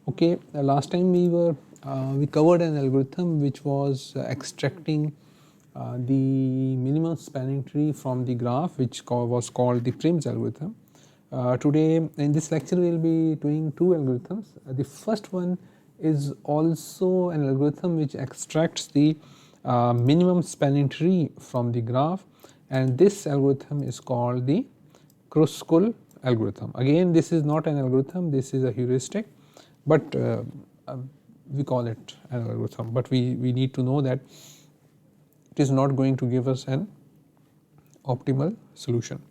Okay, last time we covered an algorithm which was extracting the minimum spanning tree from the graph, which was called the Prim's algorithm. Today in this lecture we will be doing two algorithms. The first one is also an algorithm which extracts the minimum spanning tree from the graph, and this algorithm is called the Kruskul algorithm. Again, this is not an algorithm, this is a heuristic, but we call it an algorithm, but we need to know that it is not going to give us an optimal solution.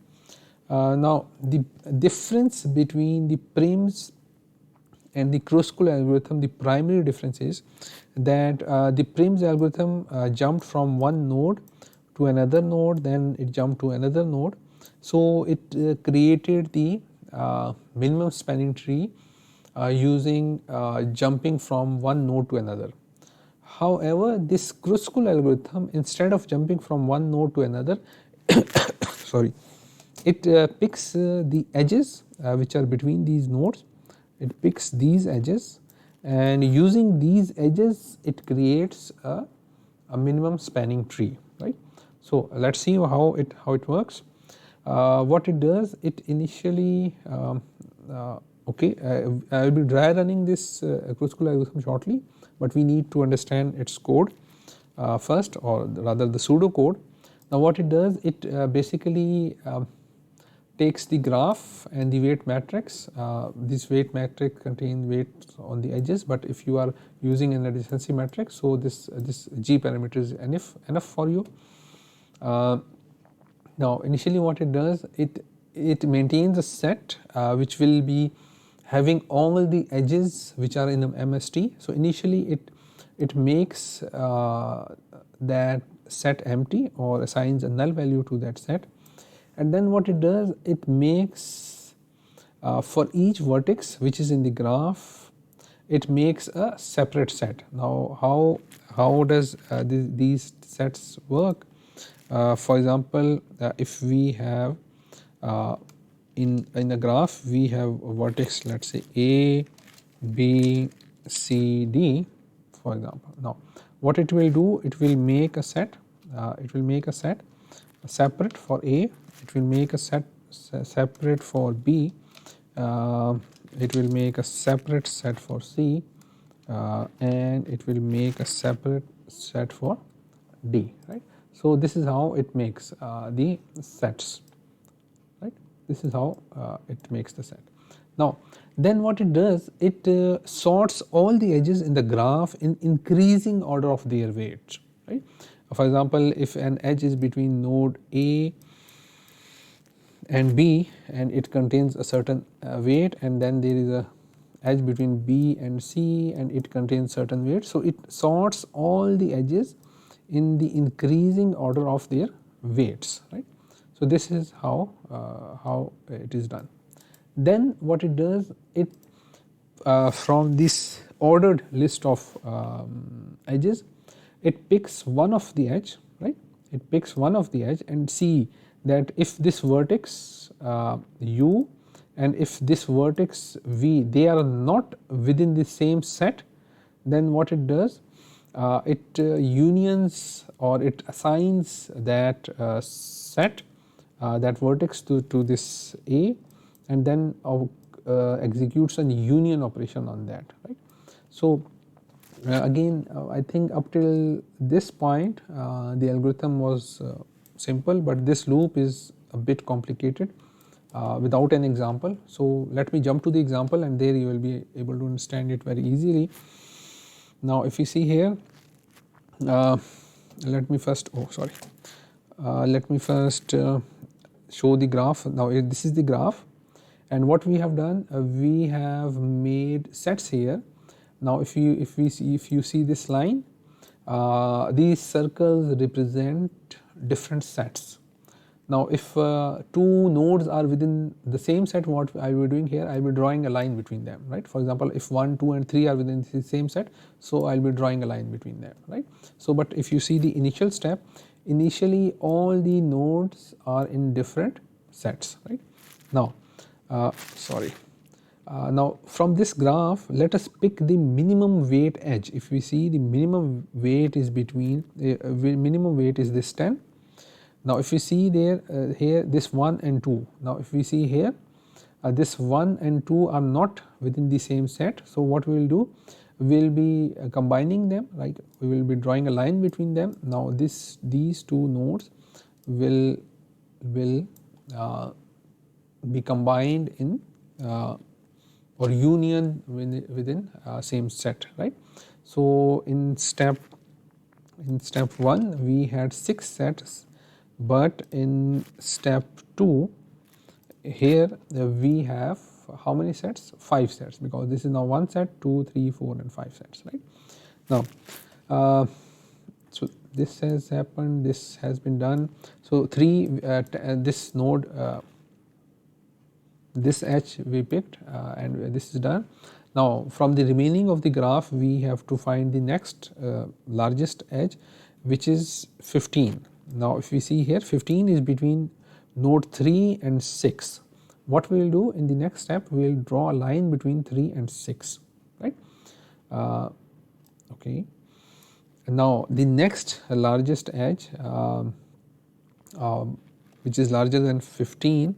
Now the difference between the Prim's and the Kruskul algorithm, the primary difference is that the Prim's algorithm jumped from one node to another node, then it jumped to another node. So it created the minimum spanning tree using jumping from one node to another. However, this Kruskul algorithm, instead of jumping from one node to another, sorry, it picks the edges which are between these nodes. It picks these edges, and using these edges it creates a minimum spanning tree, right. So let's see how it works. What it does, it initially okay, I will be dry running this Kruskul algorithm shortly, but we need to understand its code first, or rather the pseudo code. Now what it does, it basically takes the graph and the weight matrix. This weight matrix contains weights on the edges, but if you are using an adjacency matrix, so this G parameter is enough for you. Now initially what it does, it maintains a set which will be having all the edges which are in the MST. So initially it makes that set empty or assigns a null value to that set, and then what it does, it makes for each vertex which is in the graph, it makes a separate set. Now how does these sets work? For example, if we have in a graph we have a vertex, let's say A, B, C, D, for example. Now what it will do, it will make a set, separate for A, it will make a set separate for B, it will make a separate set for C, and it will make a separate set for D, right. So this is how it makes the sets, right. This is how it makes the set. Now then what it does, it sorts all the edges in the graph in increasing order of their weight, right. For example, if an edge is between node A and B and it contains a certain weight, and then there is a edge between B and C and it contains certain weight, so it sorts all the edges in the increasing order of their weights, right. So this is how it is done. Then what it does, it from this ordered list of edges, it picks one of the edge, right. It picks one of the edge and see that if this vertex U and if this vertex V, they are not within the same set, then what it does, it unions or it assigns that set, that vertex to this A, and then executes a union operation on that, right. So again, I think up till this point the algorithm was simple, but this loop is a bit complicated without an example. So let me jump to the example, and there you will be able to understand it very easily. Now if you see here, let me first show the graph. Now this is the graph, and what we have done, we have made sets here. Now if you see this line, these circles represent different sets. Now if two nodes are within the same set, what I will be doing here, I will be drawing a line between them, right. For example, if 1, 2 and 3 are within the same set, so I will be drawing a line between them, right. So but if you see the initial step, initially all the nodes are in different sets, right. Now Now from this graph, let us pick the minimum weight edge. If we see, the minimum weight is between minimum weight is this 10. Now if we see there here this 1 and 2. Now if we see here this 1 and 2 are not within the same set. So what we will do, we will be combining them, right? We will be drawing a line between them. Now these two nodes will be combined in or union within same set, right? So in step 1 we had 6 sets, but in step 2 here we have how many sets? 5 sets, because this is now 1 set, 2, 3, 4 and 5 sets, right? Now so this has happened, this has been done. So 3 this node this edge we picked and this is done. Now from the remaining of the graph we have to find the next largest edge, which is 15. Now if we see here, 15 is between node 3 and 6. What we will do in the next step, we will draw a line between 3 and 6, right? Okay. Now the next largest edge which is larger than 15,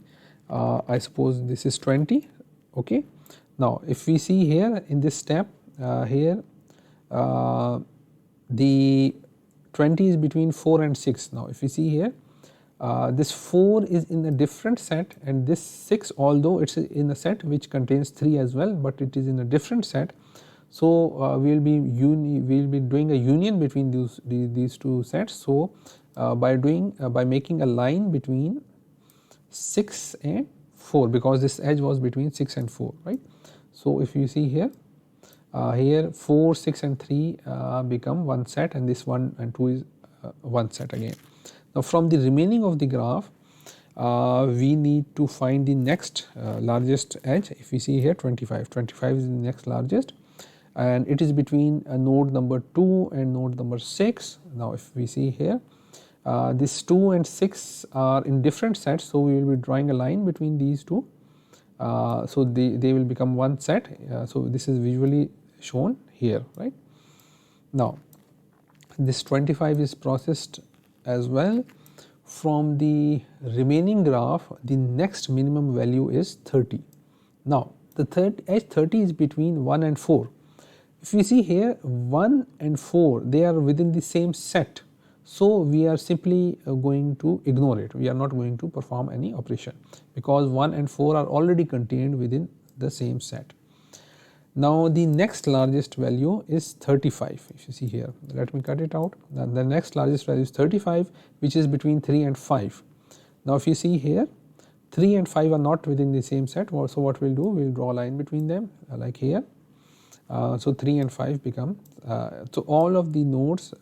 I suppose this is 20. Okay. Now if we see here in this step here the 20 is between 4 and 6. Now if we see here this 4 is in a different set, and this 6, although it is in a set which contains 3 as well, but it is in a different set. So we will be doing a union between these two sets. So by making a line between 6 and 4, because this edge was between 6 and 4, right? So if you see here here 4, 6 and 3 become one set, and this 1 and 2 is one set again. Now from the remaining of the graph we need to find the next largest edge. If we see here 25 is the next largest, and it is between node number 2 and node number 6. Now if we see here this 2 and 6 are in different sets, so we will be drawing a line between these two. So they will become one set. So this is visually shown here, right? Now this 25 is processed as well. From the remaining graph, the next minimum value is 30. Now the edge 30 is between 1 and 4. If we see here 1 and 4, they are within the same set. So we are simply going to ignore it. We are not going to perform any operation, because 1 and 4 are already contained within the same set. Now the next largest value is 35. If you see here, let me cut it out. The next largest value is 35, which is between 3 and 5. Now if you see here, 3 and 5 are not within the same set. So what we will do, we will draw a line between them like here. So 3 and 5 become, so all of the nodes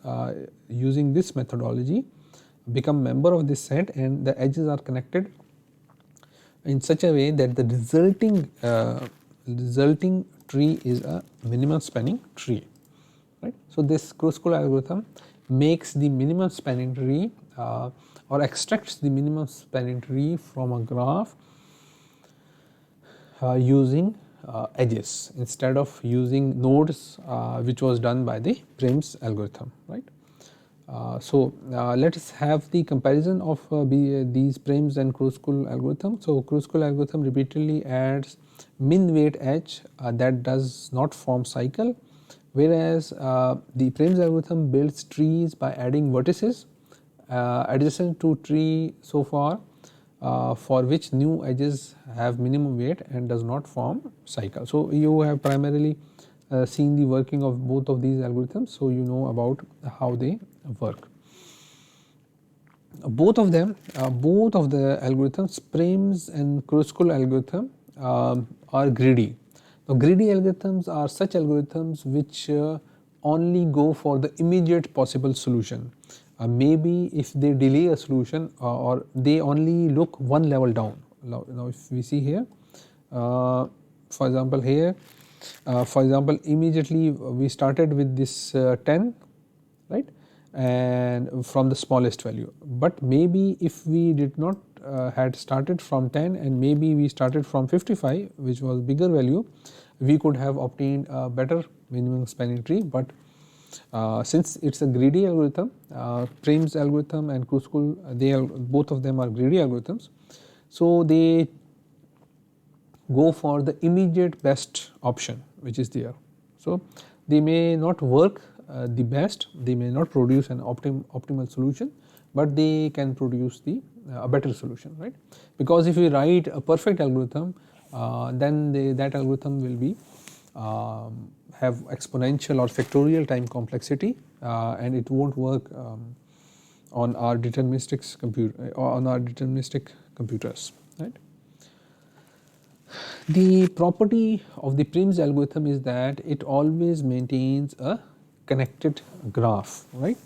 using this methodology become member of this set, and the edges are connected in such a way that the resulting tree is a minimum spanning tree, right? So this Kruskul algorithm makes the minimum spanning tree or extracts the minimum spanning tree from a graph using edges instead of using nodes, which was done by the Prim's algorithm, right? So let us have the comparison of these Prim's and Kruskul algorithm. So Kruskul algorithm repeatedly adds min weight edge that does not form cycle, whereas the Prim's algorithm builds trees by adding vertices adjacent to tree so far, for which new edges have minimum weight and does not form cycle. So you have primarily seen the working of both of these algorithms, so you know about how they work. Both of them, both of the algorithms, Prim's and Kruskul algorithm, are greedy. Now greedy algorithms are such algorithms which only go for the immediate possible solution. Maybe if they delay a solution or they only look one level down. Now if we see here, for example here, immediately we started with this 10, right? and from the smallest value. But maybe if we did not had started from 10 and maybe we started from 55, which was bigger value, we could have obtained a better minimum spanning tree. But since it's a greedy algorithm, Prim's algorithm and Kruskul, both of them are greedy algorithms, so they go for the immediate best option which is there. So they may not work the best, they may not produce an optimal solution, but they can produce the a better solution, right? Because if we write a perfect algorithm, then that algorithm will be have exponential or factorial time complexity, and it won't work on our deterministic computers, right? The property of the Prim's algorithm is that it always maintains a connected graph, right?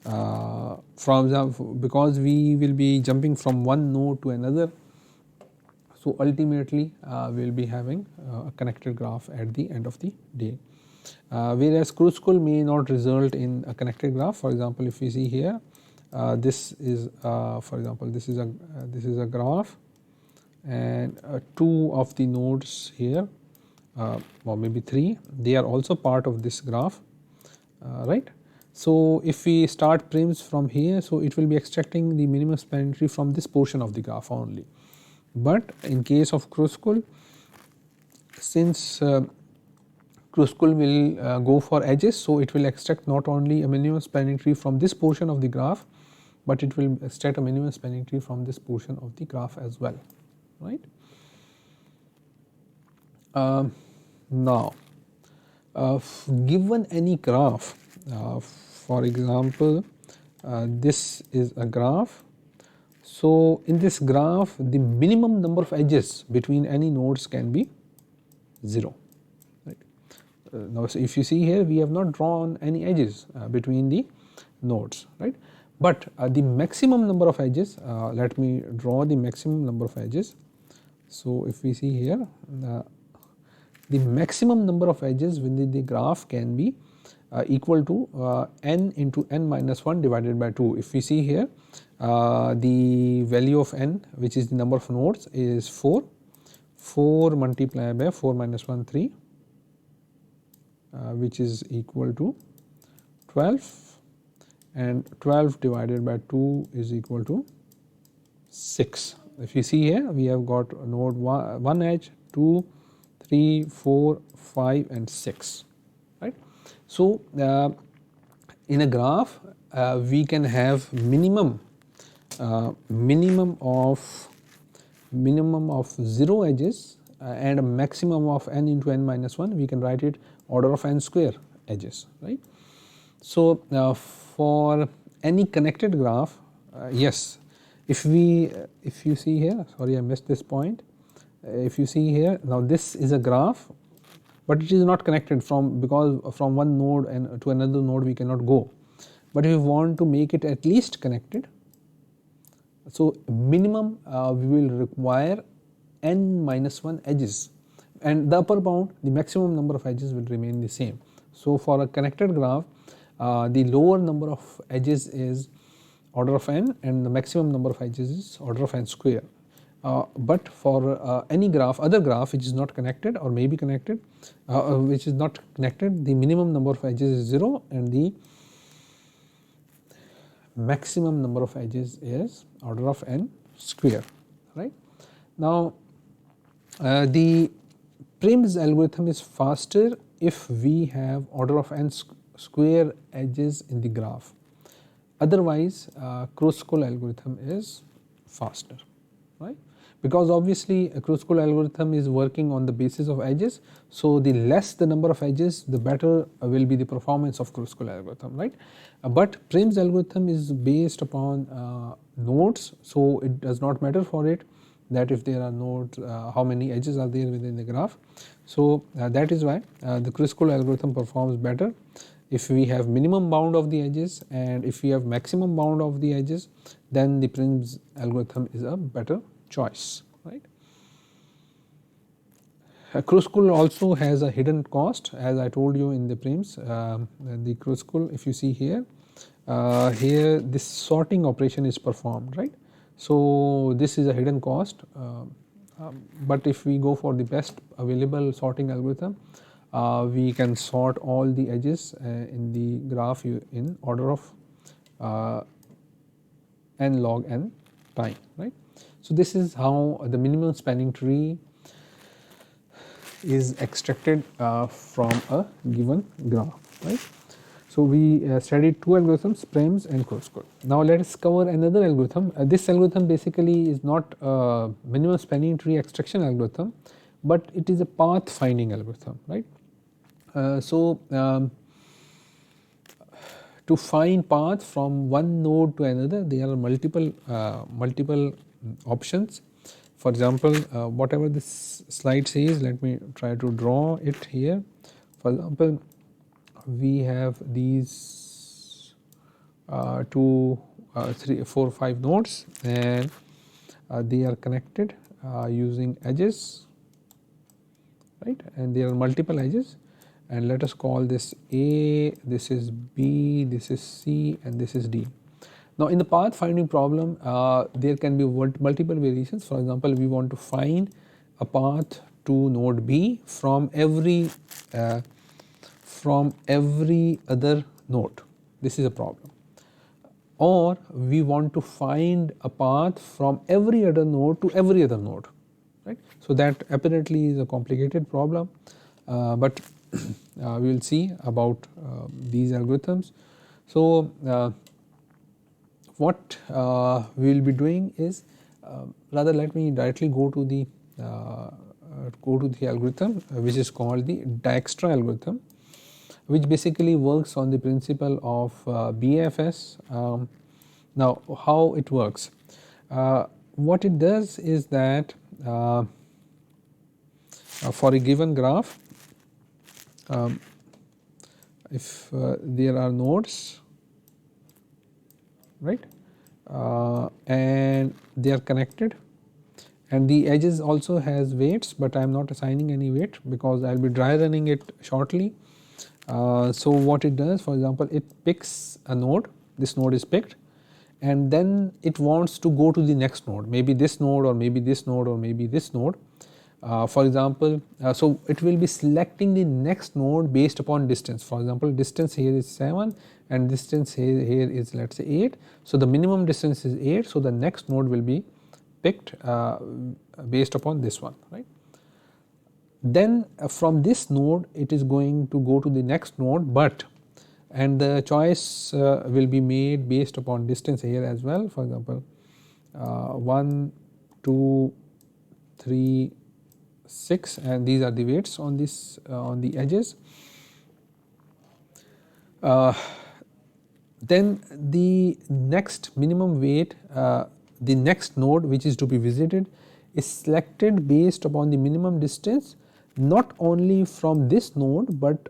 For example, because we will be jumping from one node to another, so ultimately we will be having a connected graph at the end of the day. Whereas Kruskul may not result in a connected graph. For example, if we see here, this is for example this is a graph, and two of the nodes here, or maybe three, they are also part of this graph, right? So if we start Prims from here, so it will be extracting the minimum spanning tree from this portion of the graph only. But in case of Kruskul, since Kruskul will go for edges, so it will extract not only a minimum spanning tree from this portion of the graph, but it will extract a minimum spanning tree from this portion of the graph as well, right? Now, given any graph, for example, this is a graph. So in this graph, the minimum number of edges between any nodes can be 0. Right? Now, so if you see here, we have not drawn any edges between the nodes, right? But the maximum number of edges, let me draw the maximum number of edges. So if we see here, the maximum number of edges within the graph can be equal to n into n minus 1 divided by 2. If we see here, the value of n, which is the number of nodes, is 4. 4 multiplied by 4 minus 1, 3, which is equal to 12, and 12 divided by 2 is equal to 6. If you see here, we have got node 1 edge, 2, 3, 4, 5 and 6, right. So in a graph we can have minimum of 0 edges and a maximum of n into n minus 1. We can write it order of n square edges, right. So for any connected graph, yes, if you see here, sorry, I missed this point. If you see here, now this is a graph, but it is not connected because from one node and to another node we cannot go. But if you want to make it at least connected, so minimum we will require n minus 1 edges, and the upper bound, the maximum number of edges will remain the same. So for a connected graph, the lower number of edges is order of n and the maximum number of edges is order of n square. But for any graph, other graph which is not connected or may be connected, which is not connected, the minimum number of edges is 0 and the maximum number of edges is order of n square, right. Now the Prim's algorithm is faster if we have order of n square edges in the graph. Otherwise Kruskul algorithm is faster, right, because obviously a Kruskul algorithm is working on the basis of edges. So the less the number of edges, the better will be the performance of Kruskul algorithm, right. But Prim's algorithm is based upon nodes, so it does not matter for it that if there are nodes, how many edges are there within the graph. So that is why the Kruskul algorithm performs better if we have minimum bound of the edges, and if we have maximum bound of the edges, then the Prim's algorithm is a better choice, right. Kruskul also has a hidden cost, as I told you in the Prims. The Kruskul, if you see here, here this sorting operation is performed, right. So this is a hidden cost, but if we go for the best available sorting algorithm, we can sort all the edges in the graph in order of n log n time, right. So this is how the minimum spanning tree is extracted from a given graph, right. So we studied two algorithms, Prims and Kruskul. Now let us cover another algorithm. This algorithm basically is not a minimum spanning tree extraction algorithm, but it is a path finding algorithm, right. To find path from one node to another, there are multiple options. For example, whatever this slide says, let me try to draw it here. For example, we have these 2, 3, 4, 5 nodes, and they are connected using edges, right, and there are multiple edges, and let us call this A, this is B, this is C, and this is D. Now in the path finding problem, there can be multiple variations. For example, we want to find a path to node B from every other node. This is a problem. Or we want to find a path from every other node to every other node, right. So that apparently is a complicated problem, but we will see about these algorithms. So what we will be doing is, rather let me directly go to the algorithm which is called the Dijkstra algorithm, which basically works on the principle of BFS. Now how it works, what it does is that for a given graph, if there are nodes, right, and they are connected, and the edges also has weights, but I am not assigning any weight because I will be dry running it shortly. So what it does, for example, it picks a node, this node is picked, and then it wants to go to the next node, maybe this node or maybe this node or maybe this node. For example, so it will be selecting the next node based upon distance. For example, distance here is 7 and distance here is, let us say, 8. So the minimum distance is 8, so the next node will be picked based upon this one, right. Then from this node it is going to go to the next node, but and the choice will be made based upon distance here as well. For example, 1, 2, 3, 6, and these are the weights on this on the edges. Then the next minimum weight, the next node which is to be visited, is selected based upon the minimum distance, not only from this node but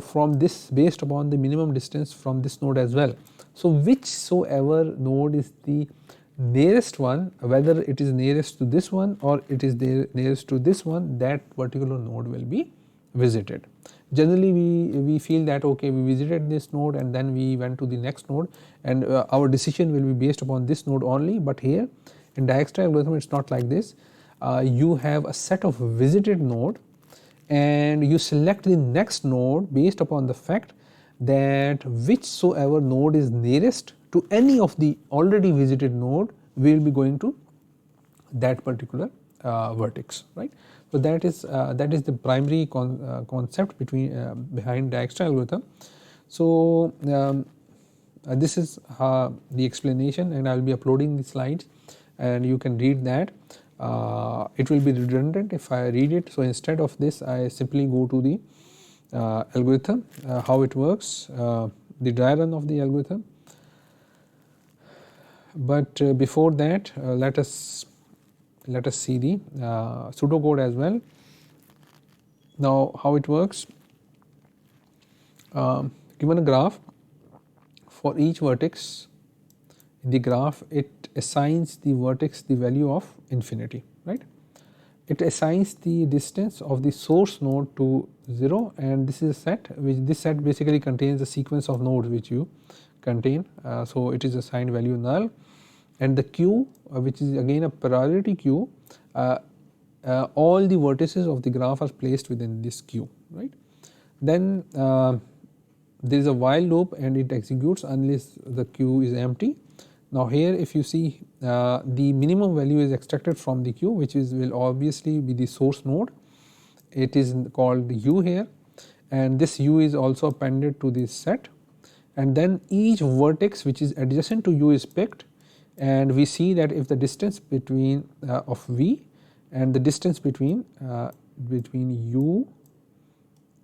from this, based upon the minimum distance from this node as well. So whichsoever node is the nearest one, whether it is nearest to this one or it is nearest to this one, that particular node will be visited. Generally we feel that okay, we visited this node and then we went to the next node, and our decision will be based upon this node only, but here in Dijkstra algorithm it is not like this. You have a set of visited node and you select the next node based upon the fact that whichsoever node is nearest to any of the already visited node will be going to that particular vertex, right. So that is the primary concept behind Dijkstra algorithm. So this is the explanation, and I will be uploading the slides and you can read that. It will be redundant if I read it, so instead of this I simply go to the algorithm, how it works, the dry run of the algorithm. But before that, let us see the pseudocode as well. Now how it works, given a graph, for each vertex in the graph it assigns the vertex the value of infinity, right. It assigns the distance of the source node to 0, and this is a set, which this set basically contains a sequence of nodes which you contain, so it is assigned value null, and the queue which is again a priority queue, all the vertices of the graph are placed within this queue, right. Then there is a while loop and it executes unless the queue is empty. Now here if you see the minimum value is extracted from the queue, which is will obviously be the source node. It is called u here, and this u is also appended to this set, and then each vertex which is adjacent to u is picked, and we see that if the distance between of v and the distance between u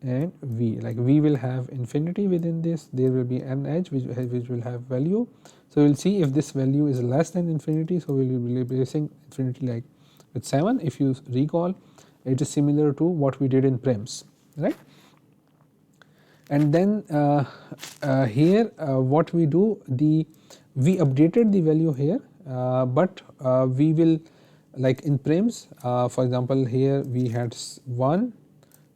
and v, like v will have infinity within this, there will be an edge which will have value. So we will see if this value is less than infinity, so we will be replacing infinity like with 7. If you recall, it is similar to what we did in prims, right. And then here what we do, we updated the value here, but we will, like in prims, for example here we had 1,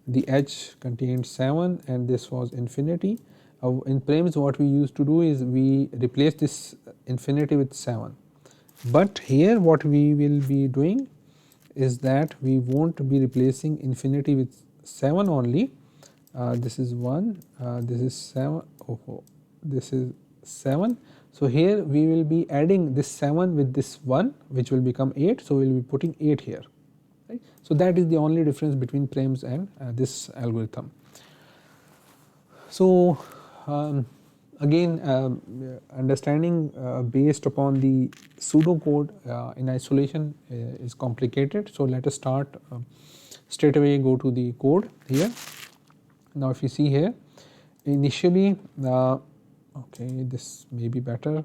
the edge contained 7 and this was infinity. In prims what we used to do is we replace this infinity with 7, but here what we will be doing is that we won't be replacing infinity with 7 only. This is 1, this is 7, this is 7. So here we will be adding this 7 with this 1 which will become 8, so we will be putting 8 here, right. So that is the only difference between prims and this algorithm. So again understanding based upon the pseudocode in isolation is complicated. So let us start straight away, go to the code here. Now if you see here, initially okay, this may be better.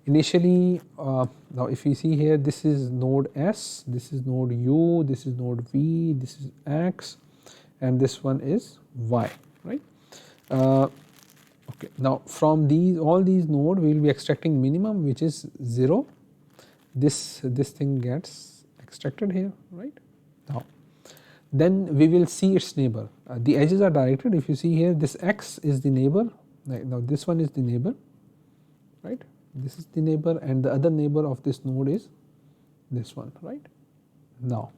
Initially now if you see here, this is node S, this is node U, this is node V, this is X, and this one is Y, right. Okay, now from these all these node we will be extracting minimum which is 0. This thing gets extracted here, right. Now then we will see its neighbor. The edges are directed. If you see here, this X is the neighbor. Now this one is the neighbor, right. This is the neighbor, and the other neighbor of this node is this one, right. Now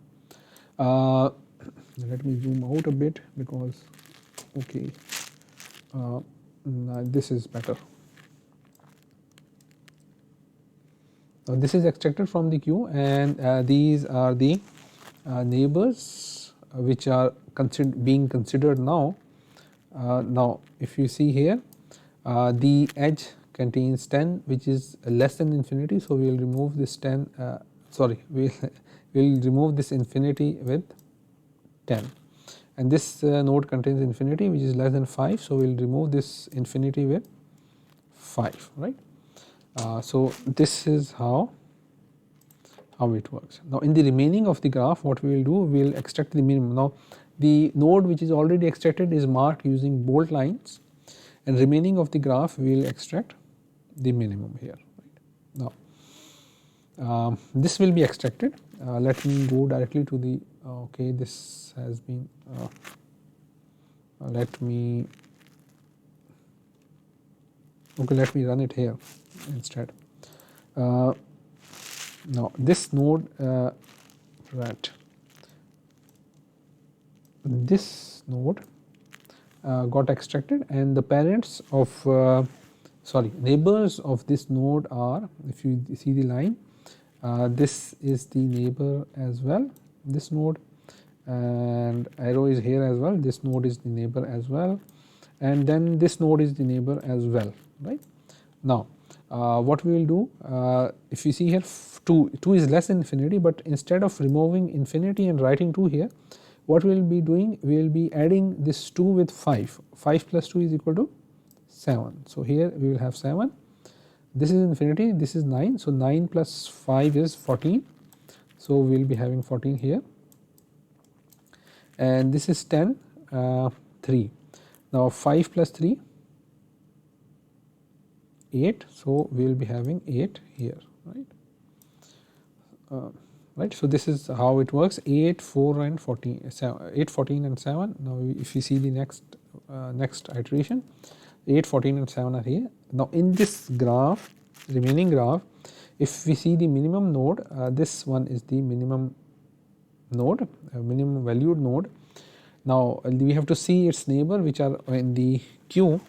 let me zoom out a bit because okay, this is better. Now this is extracted from the queue, and these are the neighbors which are being considered now. Now if you see here, the edge contains 10 which is less than infinity, so we will remove this 10, sorry, we will remove this infinity with 10, and this node contains infinity which is less than 5, so we will remove this infinity with 5, right. So this is how it works. Now in the remaining of the graph, what we will do, we will extract the minimum. Now the node which is already extracted is marked using bold lines, and remaining of the graph we will extract the minimum here, right. Now this will be extracted. Let me go directly to the okay, this has been let me run it here instead. Now this node right, this node got extracted, and the parents of neighbors of this node are, if you see the line, this is the neighbor as well, this node, and arrow is here as well, this node is the neighbor as well, and then this node is the neighbor as well, right. Now what we will do, if you see here, 2 is less than infinity, but instead of removing infinity and writing 2 here, what we will be doing, we will be adding this 2 with 5. 5 plus 2 is equal to 7. So here we will have 7. This is infinity, this is 9. So 9 plus 5 is 14. So we will be having 14 here. And this is 10, 3. Now 5 plus 3, 8. So we will be having 8 here, right. Right. So this is how it works, 8, 4 and 14, 8, 14 and 7. Now if you see the next iteration, 8, 14 and 7 are here. Now in this graph, remaining graph, if we see the minimum node, this one is the minimum node, minimum valued node. Now we have to see its neighbor which are in the queue,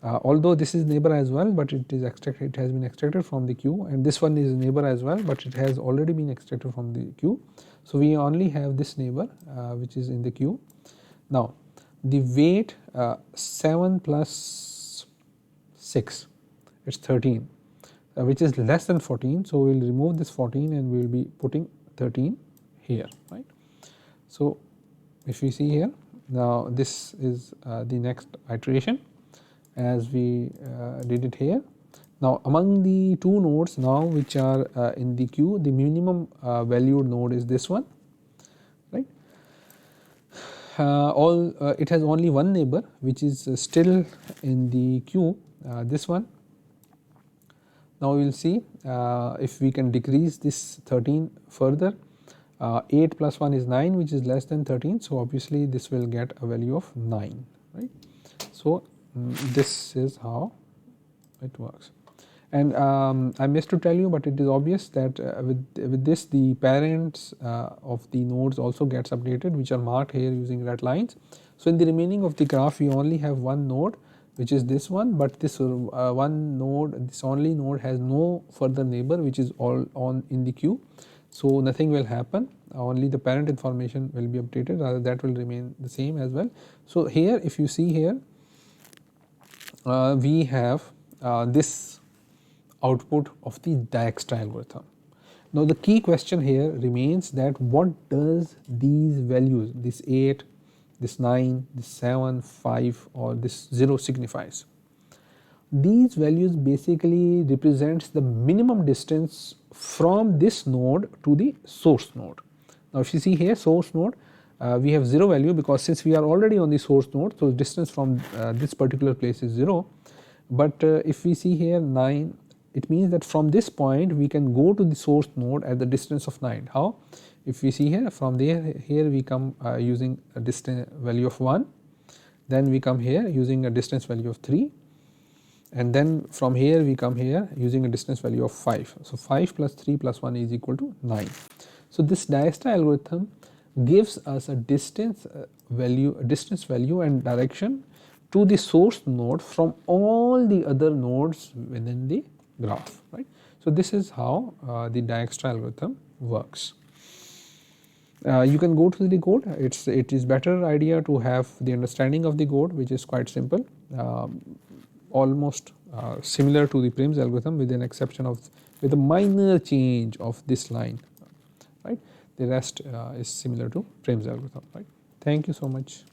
although this is neighbor as well, but it is extracted, it has been extracted from the queue, and this one is neighbor as well, but it has already been extracted from the queue. So we only have this neighbor which is in the queue. Now the weight 7 plus 6, it's 13, which is less than 14. So we will remove this 14 and we will be putting 13 here, right. So if we see here, now this is the next iteration as we did it here. Now among the two nodes now which are in the queue, the minimum valued node is this one, right. It has only one neighbor which is still in the queue, this one. Now we will see if we can decrease this 13 further. 8 plus 1 is 9, which is less than 13. So obviously this will get a value of 9, right. So this is how it works. And I missed to tell you, but it is obvious that with this the parents of the nodes also gets updated, which are marked here using red lines. So in the remaining of the graph we only have one node, which is this one, but this one node, this only node has no further neighbor which is all on in the queue. So nothing will happen, only the parent information will be updated, rather that will remain the same as well. So here if you see here, we have this output of the Dijkstra algorithm. Now the key question here remains that what does these values, this 8, this 9, this 7, 5 or this 0 signifies? These values basically represents the minimum distance from this node to the source node. Now if you see here, source node, we have 0 value because since we are already on the source node, so distance from this particular place is 0. But if we see here 9, it means that from this point we can go to the source node at the distance of 9. How? If we see here, from there here we come using a distance value of 1, then we come here using a distance value of 3, and then from here we come here using a distance value of 5. So 5 plus 3 plus 1 is equal to 9. So this Dijkstra algorithm gives us a distance value and direction to the source node from all the other nodes within the graph, right. So this is how the Dijkstra algorithm works. You can go to the code. It is better idea to have the understanding of the code, which is quite simple, almost similar to the Prim's algorithm with an exception of with a minor change of this line, right. The rest is similar to Prim's algorithm, right. Thank you so much.